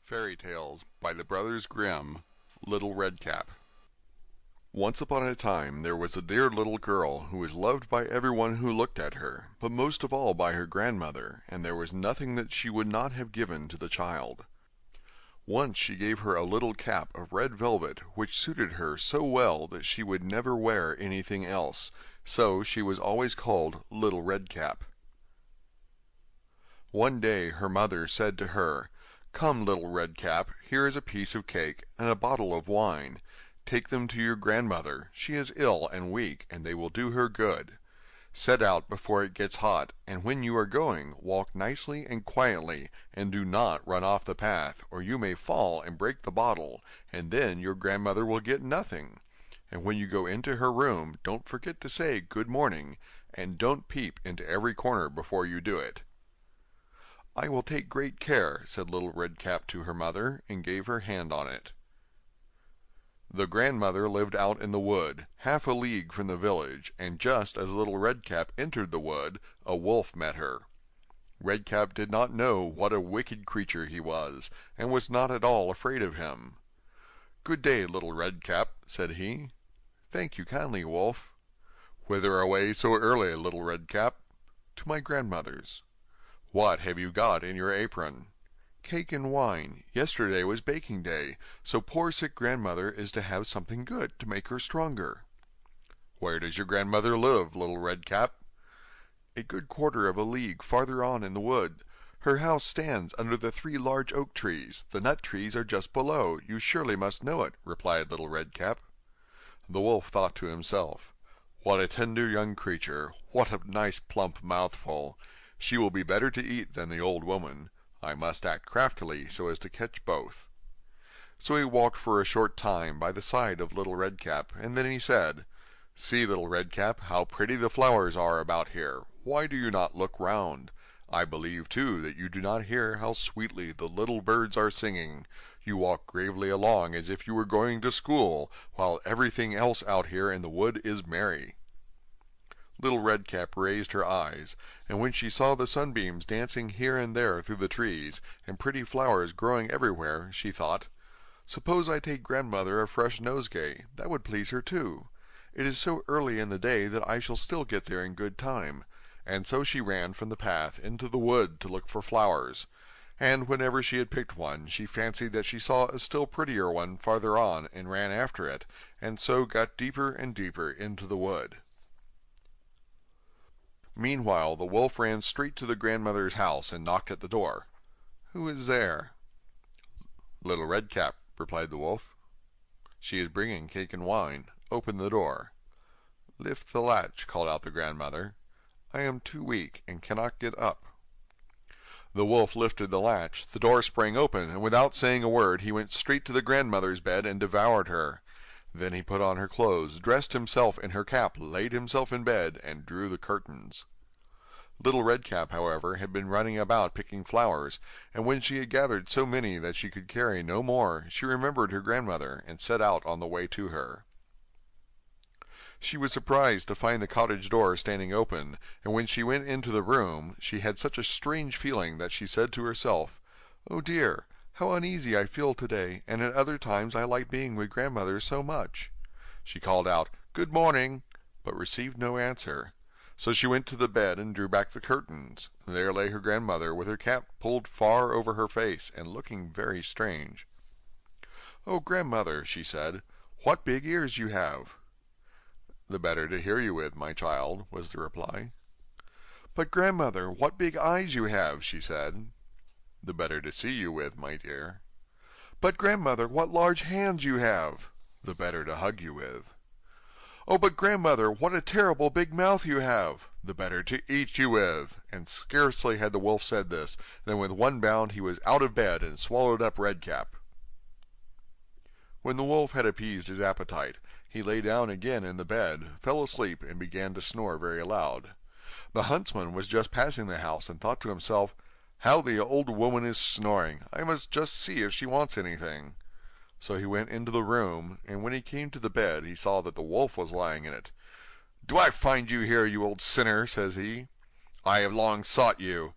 Fairy Tales by the Brothers Grimm. Little Red Cap. Once upon a time there was a dear little girl who was loved by everyone who looked at her, but most of all by her grandmother, and there was nothing that she would not have given to the child. Once she gave her a little cap of red velvet, which suited her so well that she would never wear anything else, so she was always called Little Red Cap. One day her mother said to her, "Come, Little Red Cap, here is a piece of cake and a bottle of wine. Take them to your grandmother, she is ill and weak, and they will do her good. Set out before it gets hot, and when you are going, walk nicely and quietly, and do not run off the path, or you may fall and break the bottle, and then your grandmother will get nothing. And when you go into her room, don't forget to say good morning, and don't peep into every corner before you do it." "I will take great care," said Little Red Cap to her mother, and gave her hand on it. The grandmother lived out in the wood, half a league from the village, and just as Little Red Cap entered the wood, a wolf met her. Red Cap did not know what a wicked creature he was, and was not at all afraid of him. "Good day, Little Red Cap," said he. "Thank you kindly, wolf." "Whither away so early, Little Red Cap?" "To my grandmother's." "What have you got in your apron?" "Cake and wine. Yesterday was baking day, so poor sick grandmother is to have something good to make her stronger." "Where does your grandmother live, Little Red Cap?" "A good quarter of a league farther on in the wood. Her house stands under the 3 large oak trees. The nut trees are just below. You surely must know it," replied Little Red Cap. The wolf thought to himself, "What a tender young creature! What a nice plump mouthful! She will be better to eat than the old woman. I must act craftily so as to catch both." So he walked for a short time by the side of Little Red Cap, and then he said, "See, Little Red Cap, how pretty the flowers are about here. Why do you not look round? I believe, too, that you do not hear how sweetly the little birds are singing. You walk gravely along as if you were going to school, while everything else out here in the wood is merry." Little Red Cap raised her eyes, and when she saw the sunbeams dancing here and there through the trees, and pretty flowers growing everywhere, she thought, "Suppose I take grandmother a fresh nosegay, that would please her too. It is so early in the day that I shall still get there in good time." And so she ran from the path into the wood to look for flowers, and whenever she had picked one, she fancied that she saw a still prettier one farther on, and ran after it, and so got deeper and deeper into the wood. Meanwhile the wolf ran straight to the grandmother's house and knocked at the door. "Who is there?" "Little Red Cap," replied the wolf. "She is bringing cake and wine. Open the door." "Lift the latch," called out the grandmother. "I am too weak and cannot get up." The wolf lifted the latch, the door sprang open, and without saying a word he went straight to the grandmother's bed and devoured her. Then he put on her clothes, dressed himself in her cap, laid himself in bed, and drew the curtains. Little Red Cap, however, had been running about picking flowers, and when she had gathered so many that she could carry no more, she remembered her grandmother, and set out on the way to her. She was surprised to find the cottage door standing open, and when she went into the room she had such a strange feeling that she said to herself, "Oh dear, how uneasy I feel today, and at other times I like being with grandmother so much." She called out, "Good morning," but received no answer. So she went to the bed and drew back the curtains. There lay her grandmother with her cap pulled far over her face, and looking very strange. "Oh, grandmother," she said, "what big ears you have!" "The better to hear you with, my child," was the reply. "But, grandmother, what big eyes you have!" she said. "The better to see you with, my dear." "But, grandmother, what large hands you have!" "The better to hug you with." "Oh, but, grandmother, what a terrible big mouth you have!" "The better to eat you with." And scarcely had the wolf said this, than with one bound he was out of bed and swallowed up Red Cap. When the wolf had appeased his appetite, he lay down again in the bed, fell asleep, and began to snore very loud. The huntsman was just passing the house, and thought to himself, "How the old woman is snoring! I must just see if she wants anything." So he went into the room, and when he came to the bed he saw that the wolf was lying in it. "Do I find you here, you old sinner?" says he. "I have long sought you.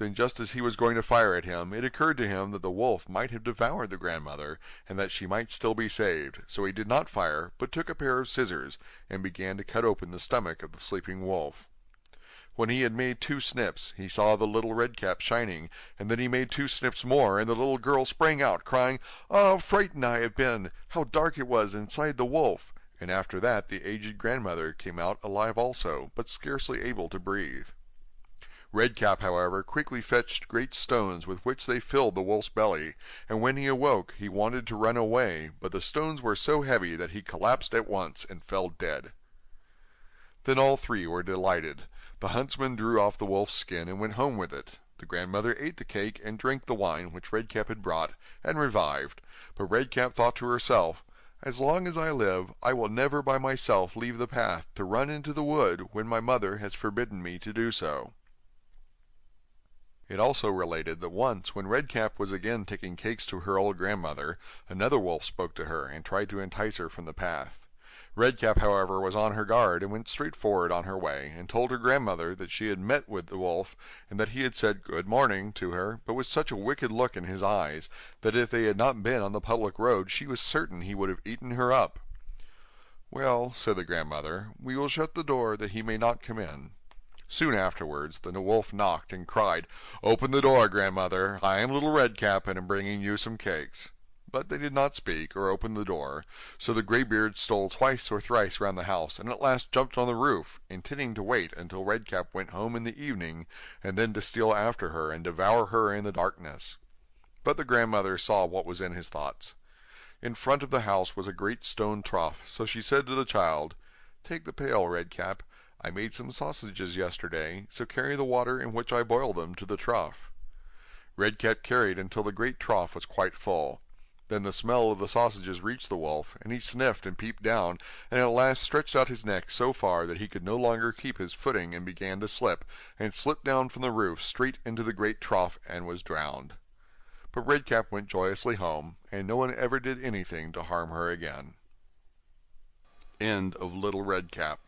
Then just as he was going to fire at him, it occurred to him that the wolf might have devoured the grandmother, and that she might still be saved, so he did not fire, but took a pair of scissors, and began to cut open the stomach of the sleeping wolf. When he had made 2 snips, he saw the little red cap shining, and then he made 2 snips more, and the little girl sprang out, crying, "Ah, how frightened I have been! How dark it was inside the wolf!" And after that the aged grandmother came out alive also, but scarcely able to breathe. Red Cap, however, quickly fetched great stones with which they filled the wolf's belly, and when he awoke he wanted to run away, but the stones were so heavy that he collapsed at once and fell dead. Then all 3 were delighted. The huntsman drew off the wolf's skin and went home with it. The grandmother ate the cake and drank the wine which Red Cap had brought, and revived. But Red Cap thought to herself, "As long as I live, I will never by myself leave the path to run into the wood when my mother has forbidden me to do so." It also related that once, when Red Cap was again taking cakes to her old grandmother, another wolf spoke to her and tried to entice her from the path. Red Cap, however, was on her guard and went straight forward on her way, and told her grandmother that she had met with the wolf, and that he had said "Good morning" to her, but with such a wicked look in his eyes, that if they had not been on the public road she was certain he would have eaten her up. "Well," said the grandmother, "we will shut the door that he may not come in." Soon afterwards the wolf knocked and cried, "Open the door, grandmother, I am Little Red Cap and am bringing you some cakes." But they did not speak or open the door, so the greybeard stole twice or thrice round the house, and at last jumped on the roof, intending to wait until Red Cap went home in the evening, and then to steal after her and devour her in the darkness. But the grandmother saw what was in his thoughts. In front of the house was a great stone trough, so she said to the child, "Take the pail, Red Cap. I made some sausages yesterday, so carry the water in which I boiled them to the trough." Red Cap carried until the great trough was quite full. Then the smell of the sausages reached the wolf, and he sniffed and peeped down, and at last stretched out his neck so far that he could no longer keep his footing and began to slip, and slipped down from the roof straight into the great trough and was drowned. But Red Cap went joyously home, and no one ever did anything to harm her again. End of Little Red Cap.